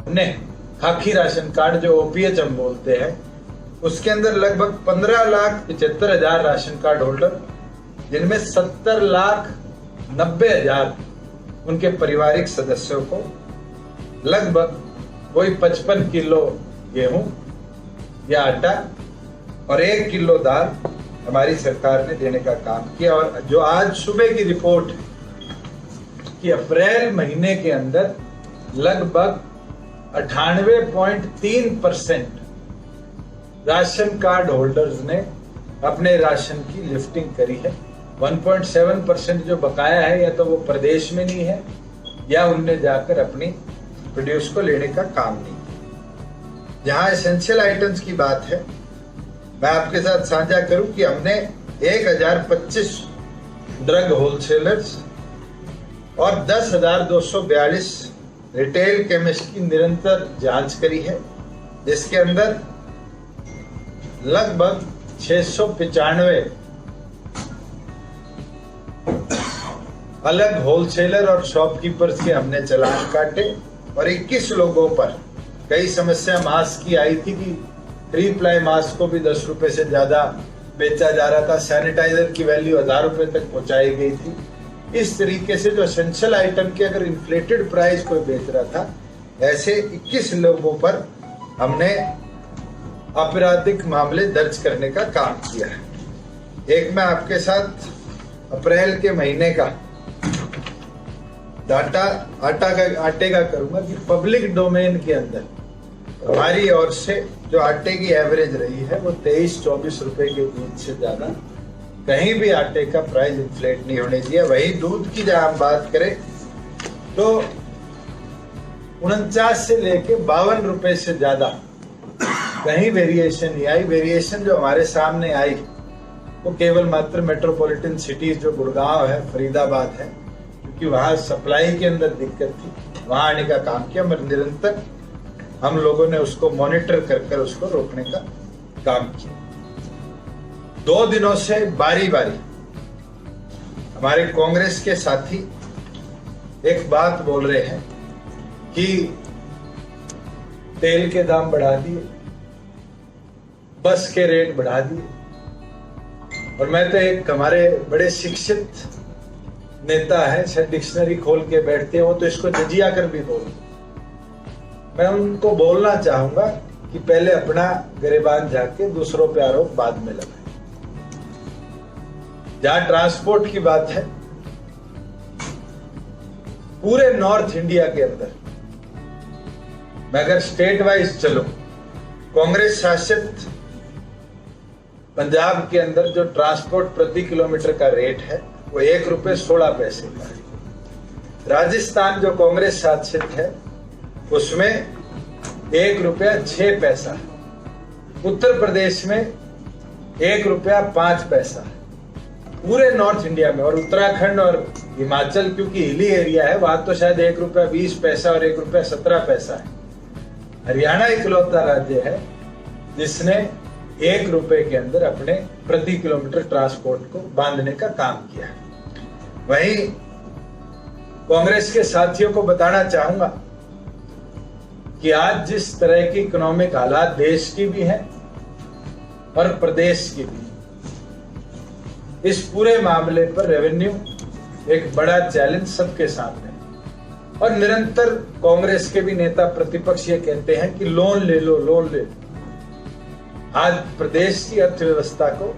हमने खाकी ration card जो ओपीएच हम बोलते हैं, उसके अंदर लगभग 15,75,000 राशन कार्ड होल्डर, जिनमें 70,90,000 उनके पारिवारिक सदस्यों को लगभग वही 55 किलो गेहूं या आटा और 1 किलो दाल हमारी सरकार ने देने का काम किया। और जो आज सुबह की रिपोर्ट है कि अप्रैल महीने के अंदर लगभग 98.3% राशन कार्ड होल्डर्स ने अपने राशन की लिफ्टिंग करी है। 1.7% जो बकाया है या तो वो प्रदेश में नहीं है या उनने जाकर अपनी प्रोड्यूस को लेने का काम नहीं किया। जहां एसेंशियल आइटम्स की बात है, मैं आपके साथ साझा करूं कि हमने 1025 ड्रग होलसेलर्स और 10,242 रिटेल केमिस्ट की निरंतर जांच करी है, जिसके अंदर लगभग 695 अलग होलसेलर और शॉपकीपर्स के हमने चालान काटे और 21 लोगों पर कई समस्या मास्क की आई थी कि 3 प्लाई मास्क को भी 10 रुपए से ज्यादा बेचा जा रहा था, सैनिटाइजर की वैल्यू 1000 रुपए तक पहुंचाई गई थी। इस तरीके से जो एसेंशियल आइटम के अगर इन्फ्लेटेड प्राइस कोई बेच रहा था, ऐसे 21 लोगों पर हमने आपराधिक मामले दर्ज करने का काम किया है। एक मैं आपके साथ अप्रैल के महीने का डाटा आटे का करूंगा कि पब्लिक डोमेन के अंदर हमारी ओर से जो आटे की एवरेज रही है वो 23-24 रुपए के बीच से ज्यादा कहीं भी आटे का प्राइस इन्फ्लेट नहीं होने दिया। वही दूध की जब हम बात करें तो 49 से लेके 52 रुपए से ज्यादा कहीं वेरिएशन नहीं आई। वेरिएशन जो हमारे सामने आई वो केवल मात्र मेट्रोपॉलिटन सिटीज जो गुड़गांव है, फरीदाबाद है, क्योंकि वहां सप्लाई के अंदर दिक्कत थी, वहां आने का काम किया। मगर निरंतर हम लोगों ने उसको मॉनिटर कर उसको रोकने का काम किया। 2 दिनों से बारी बारी हमारे कांग्रेस के साथी एक बात बोल रहे हैं कि तेल के दाम बढ़ा दिए, बस के रेट बढ़ा दिए। और मैं तो एक हमारे बड़े शिक्षित नेता है, शायद डिक्शनरी खोल के बैठते हैं, वो तो इसको जजिया कर भी बोलते। मैं उनको बोलना चाहूंगा कि पहले अपना गिरेबान झाके दूसरों पे आरोप बाद में लगाए। जहां ट्रांसपोर्ट की बात है, पूरे नॉर्थ इंडिया के अंदर मैं अगर स्टेट वाइज चलो, कांग्रेस शासित पंजाब के अंदर जो ट्रांसपोर्ट प्रति किलोमीटर का रेट है वो 1 रुपए 16 पैसे का है। राजस्थान जो कांग्रेस शासित है उसमें 1 रुपया 6 पैसा है। उत्तर प्रदेश में 1 रुपया 5 पैसा है। पूरे नॉर्थ इंडिया में, और उत्तराखंड और हिमाचल क्योंकि हिली एरिया है, वहां तो शायद 1 रुपया 20 पैसा और 1 रुपया 17 पैसा है। हरियाणा इकलौता राज्य है जिसने 1 रुपए के अंदर अपने प्रति किलोमीटर ट्रांसपोर्ट को बांधने का काम किया है। वहीं कांग्रेस के साथियों को बताना चाहूंगा कि आज जिस तरह की इकोनॉमिक हालात देश की भी है और प्रदेश की भी, इस पूरे मामले पर रेवेन्यू एक बड़ा चैलेंज सबके सामने है। और निरंतर कांग्रेस के भी नेता प्रतिपक्ष ये कहते हैं कि लोन ले लो, लोन ले लो। आज प्रदेश की अर्थव्यवस्था को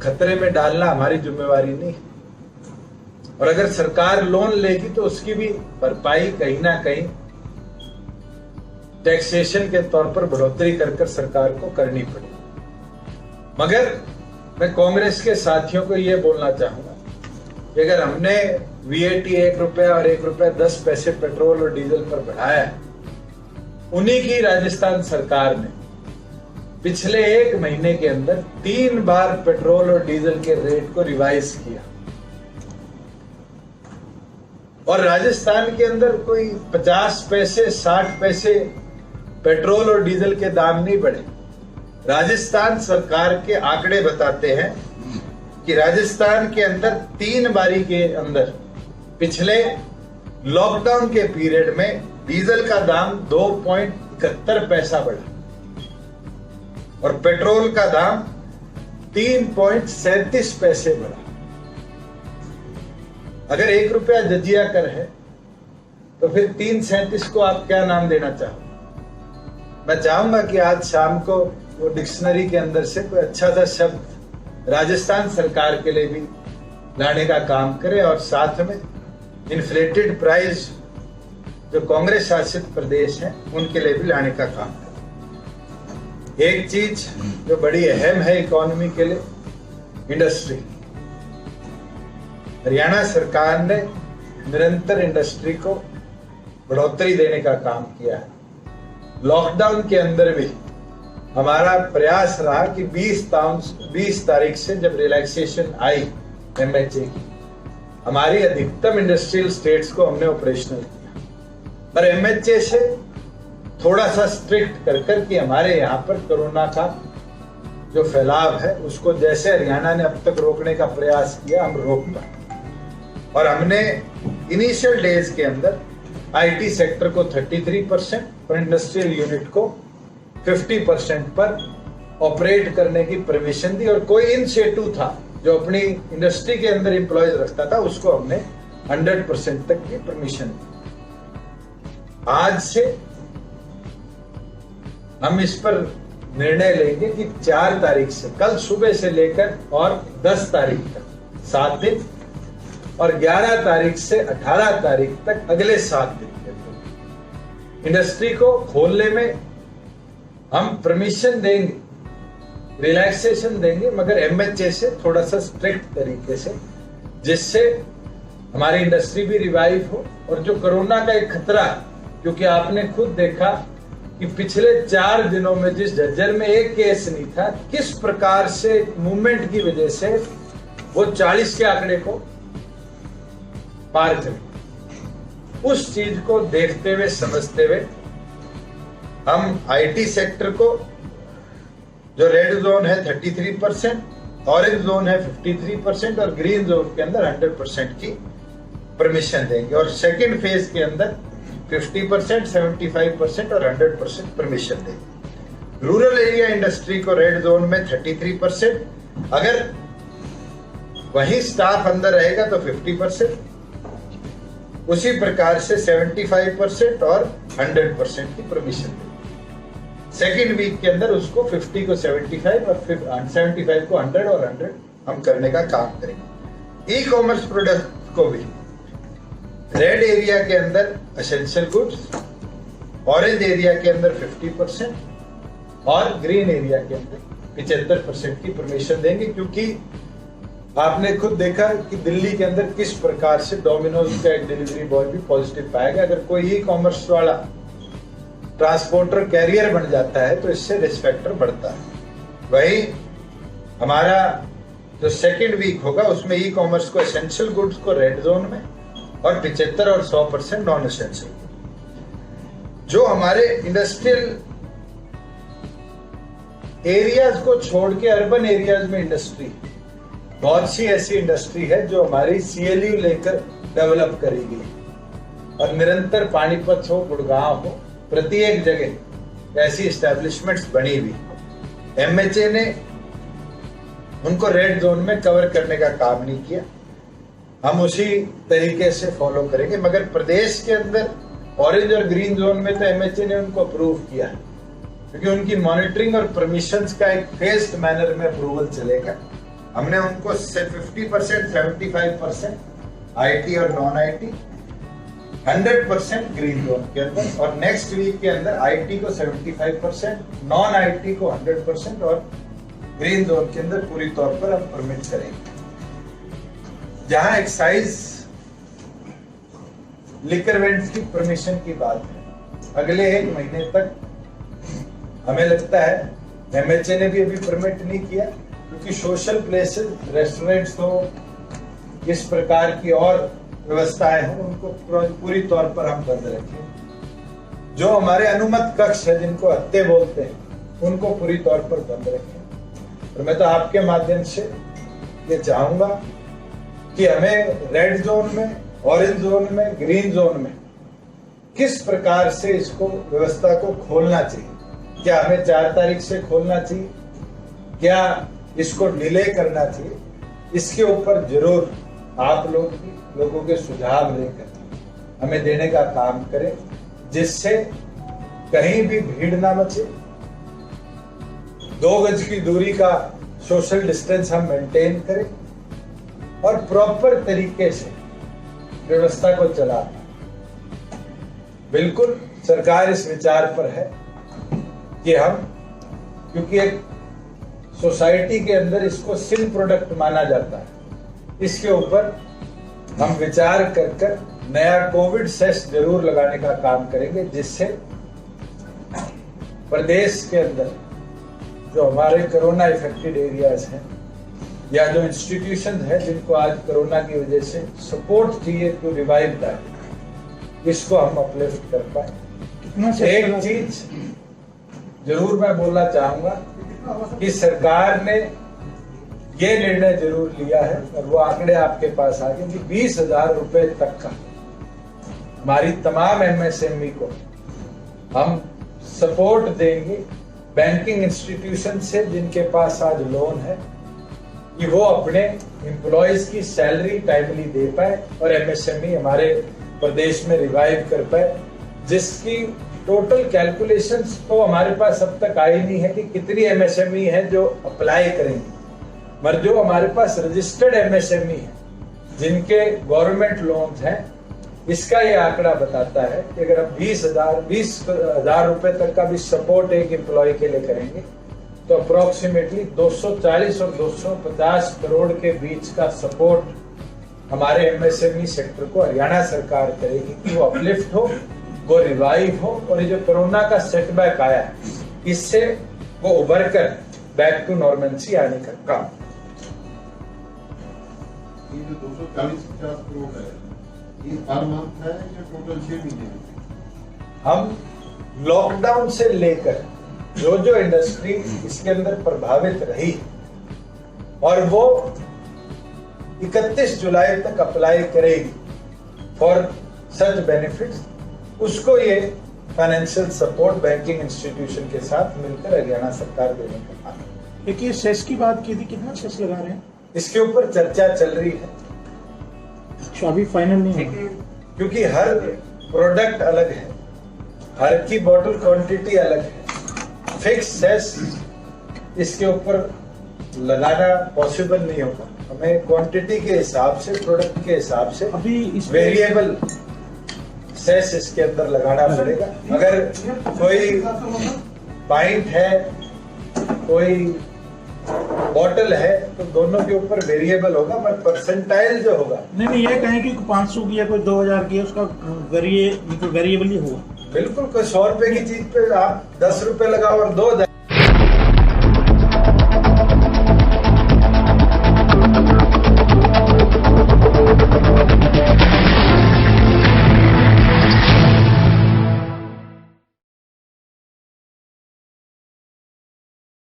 खतरे में डालना हमारी जिम्मेवारी नहीं है, और अगर सरकार लोन लेगी तो उसकी भी भरपाई कहीं ना कहीं टैक्सेशन के तौर पर बढ़ोतरी कर सरकार को करनी पड़ेगी। मगर मैं कांग्रेस के साथियों को यह बोलना चाहूंगा कि अगर हमने वीएटी 1 रुपया और 1 रुपया 10 पैसे पेट्रोल और डीजल पर बढ़ाया है, उन्हीं की राजस्थान सरकार ने पिछले 1 महीने के अंदर 3 बार पेट्रोल और डीजल के रेट को रिवाइज किया। और राजस्थान के अंदर कोई 50 पैसे 60 पैसे पेट्रोल और डीजल के दाम नहीं बढ़े। राजस्थान सरकार के आंकड़े बताते हैं कि राजस्थान के अंदर 3 बारी के अंदर पिछले लॉकडाउन के पीरियड में डीजल का दाम 2.71 पैसा बढ़ा और पेट्रोल का दाम 3.37 पैसे बढ़ा। अगर 1 रुपया जजिया कर है तो फिर 3.37 को आप क्या नाम देना चाहो? मैं चाहूंगा कि आज शाम को वो डिक्शनरी के अंदर से कोई अच्छा सा शब्द राजस्थान सरकार के लिए भी लाने का काम करे और साथ में इन्फ्लेटेड प्राइस जो कांग्रेस शासित प्रदेश हैं उनके लिए भी लाने का काम करे। एक चीज जो बड़ी अहम है इकोनॉमी के लिए, इंडस्ट्री। हरियाणा सरकार ने निरंतर इंडस्ट्री को बढ़ोतरी देने का काम किया है। लॉकडाउन के अंदर भी हमारा प्रयास रहा कि 20 तारीख से जब रिलैक्सेशन आई एमएचए की, हमारी अधिकतम इंडस्ट्रियल स्टेट्स को हमने ऑपरेशनल किया, पर एमएचए से थोड़ा सा स्ट्रिक्ट कर कि हमारे यहाँ पर कोरोना का जो फैलाव है उसको जैसे हरियाणा ने अब तक रोकने का प्रयास किया हम रोक पाए। और हमने इनिशियल डेज के अंदर आईटी सेक्टर को 33% और इंडस्ट्रियल यूनिट को 50% पर ऑपरेट करने की परमिशन दी और कोई इनिशिएटिव था जो अपनी इंडस्ट्री के अंदर एम्प्लॉयज रखता था उसको हमने 100% तक की परमिशन दी। आज से हम इस पर निर्णय लेंगे कि 4 तारीख से, कल सुबह से लेकर और 10 तारीख तक 7 दिन और 11 तारीख से 18 तारीख तक अगले 7 दिन के इंडस्ट्री को खोलने में हम परमिशन देंगे, रिलैक्सेशन देंगे, मगर एमएचए से थोड़ा सा स्ट्रिक्ट तरीके से, जिससे हमारी इंडस्ट्री भी रिवाइव हो। और जो कोरोना का एक खतरा, क्योंकि आपने खुद देखा कि पिछले 4 दिनों में जिस झज्जर में एक केस नहीं था, किस प्रकार से मूवमेंट की वजह से वो 40 के आंकड़े को पार करें। उस चीज को देखते हुए समझते हुए हम आईटी सेक्टर को, जो रेड जोन है 33%, ऑरेंज जोन है 53% और ग्रीन जोन के अंदर 100% की परमिशन देंगे और सेकेंड फेज के अंदर 50%, 75% और 100% परमिशन देंगे। रूरल एरिया इंडस्ट्री को रेड जोन में 33%, अगर वही स्टाफ अंदर रहेगा तो 50%, उसी प्रकार से 75% और 100% की परमिशन देंगे। सेकेंड वीक के अंदर उसको 50 को 75 और 75 को 100 और 100 हम करने का काम करेंगे। ई कॉमर्स प्रोडक्ट को भी रेड एरिया के अंदर एसेंशियल गुड्स, ऑरेंज एरिया के अंदर 50% और ग्रीन एरिया के अंदर 75% की परमिशन देंगे, क्योंकि आपने खुद देखा कि दिल्ली के अंदर किस प्रकार से डोमिनोज का एक डिलीवरी बॉय भी पॉजिटिव पाया गया। अगर कोई ई कॉमर्स वाला ट्रांसपोर्टर कैरियर बन जाता है तो इससे रिस्क फैक्टर बढ़ता है। वही हमारा जो सेकेंड वीक होगा उसमें ई कॉमर्स को एसेंशियल गुड्स को रेड जोन में और 75 और 100% नॉन एसेंशियल। जो हमारे इंडस्ट्रियल एरियाज को छोड़ के अर्बन एरियाज में इंडस्ट्री, बहुत सी ऐसी इंडस्ट्री है जो हमारी सीएलयू लेकर डेवलप करी गई और निरंतर पानीपत हो, गुड़गांव हो, प्रति एक जगह ऐसी एस्टेब्लिशमेंट्स बनी हुई। एमएचए ने उनको रेड जोन में कवर करने का काम नहीं किया, हम उसी तरीके से फॉलो करेंगे। मगर प्रदेश के अंदर ऑरेंज और ग्रीन जोन में तो एमएचए ने उनको अप्रूव किया, क्योंकि उनकी मॉनिटरिंग और परमिशंस का एक फेस्ड मैनर में अप्रूवल चलेगा। हमने उनको 50%, 75% आईटी और नॉन आईटी, 100% ग्रीन जोन के अंदर और नेक्स्ट वीक के अंदर आईटी को 75%, नॉन आईटी को 100% और ग्रीन जोन के अंदर पूरी तौर पर हम परमिट करेंगे। जहां एक्साइज लिकर वेंट्स की परमिशन की बात है, अगले 1 महीने तक हमें लगता है एमएचए ने भी अभी परमिट नहीं किया, क्योंकि सोशल प्लेसेस, रेस्टोरेंट्स हो, इस प्रकार की और व्यवस्थाएं हैं, उनको पूरी तौर पर हम बंद रखें। जो हमारे अनुमत कक्ष है, जिनको हत्ते बोलते हैं, उनको पूरी तौर पर बंद रखें। और मैं तो आपके माध्यम से ये चाहूंगा कि हमें रेड जोन में ऑरेंज जोन में, ग्रीन जोन में किस प्रकार से इसको व्यवस्था को खोलना चाहिए। क्या हमें 4 तारीख से खोलना चाहिए, क्या इसको डिले करना चाहिए, इसके ऊपर जरूर आप लोगों के सुझाव लेकर हमें देने का काम करें, जिससे कहीं भी भीड़ ना मचे, 2 गज की दूरी का सोशल डिस्टेंस हम मेंटेन करें और प्रॉपर तरीके से व्यवस्था को चला। बिल्कुल सरकार इस विचार पर है कि हम, क्योंकि एक सोसाइटी के अंदर इसको सिल प्रोडक्ट माना जाता है, इसके ऊपर हम विचार कर नया कोविड सेस जरूर लगाने का काम करेंगे, जिससे प्रदेश के अंदर जो हमारे कोरोना इफेक्टेड एरियाज हैं या जो इंस्टीट्यूशन है जिनको आज कोरोना की वजह से सपोर्ट चाहिए टू रिवाइव दैट, इसको हम अपलिफ्ट कर पाए। एक चीज जरूर मैं बोलना चाहूंगा कि सरकार ने ये निर्णय जरूर लिया है और वो आंकड़े आपके पास आ गए कि 20,000 रुपए तक का हमारी तमाम एमएसएमई को हम सपोर्ट देंगे बैंकिंग इंस्टीट्यूशन से, जिनके पास आज लोन है, कि वो अपने एम्प्लॉयज की सैलरी टाइमली दे पाए और एमएसएमई हमारे प्रदेश में रिवाइव कर पाए, जिसकी टोटल कैलकुलेशंस तो हमारे पास अब तक आई नहीं है कि कितनी एमएसएमई है जो अप्लाई करेंगे, मगर जो हमारे पास रजिस्टर्ड एमएसएमई है जिनके गवर्नमेंट लोन्स हैं, इसका ये आंकड़ा बताता है कि अगर हम 20,000 रुपए तक का भी सपोर्ट एक एम्प्लॉय के लिए करेंगे तो अप्रोक्सीमेटली 240 और 250 करोड़ के बीच का सपोर्ट हमारे एमएसएमई सेक्टर को हरियाणा सरकार करेगी कि वो अपलिफ्ट हो, वो रिवाइव हो और ये जो कोरोना का सेटबैक आया है इससे वो उभर कर बैक टू नॉर्मेंसी आने का काम। ये जो 240-50 करोड़ है, ये पर मंथ है या टोटल 6 महीने? हम लॉकडाउन से लेकर जो इंडस्ट्री इसके अंदर प्रभावित रही और वो 31 जुलाई तक अप्लाई करेगी फॉर सच बेनिफिट्स, उसको ये फाइनेंशियल सपोर्ट बैंकिंग इंस्टीट्यूशन के साथ मिलकर हरियाणा सरकार देने का काम। देखिए सेस की बात की थी, कितना सेस लगा रहे हैं? इसके ऊपर चर्चा चल रही है, अभी फाइनल नहीं है क्योंकि हर प्रोडक्ट अलग है, हर की बॉटल क्वांटिटी अलग है। फिक्स सेस इसके ऊपर लगाना पॉसिबल नहीं होगा, हमें क्वांटिटी के हिसाब से, प्रोडक्ट के हिसाब से अभी वेरिएबल सेस इसके अंदर लगाना पड़ेगा। अगर कोई पाइंट है, कोई बॉटल है, तो दोनों के ऊपर वेरिएबल होगा, पर परसेंटाइल जो होगा नहीं ये कहें कि 500 की या कोई 2000 की, उसका वेरिएबल ही होगा। बिल्कुल, कोई 100 रुपए की चीज पे आप 10 रुपए लगाओ और 2,000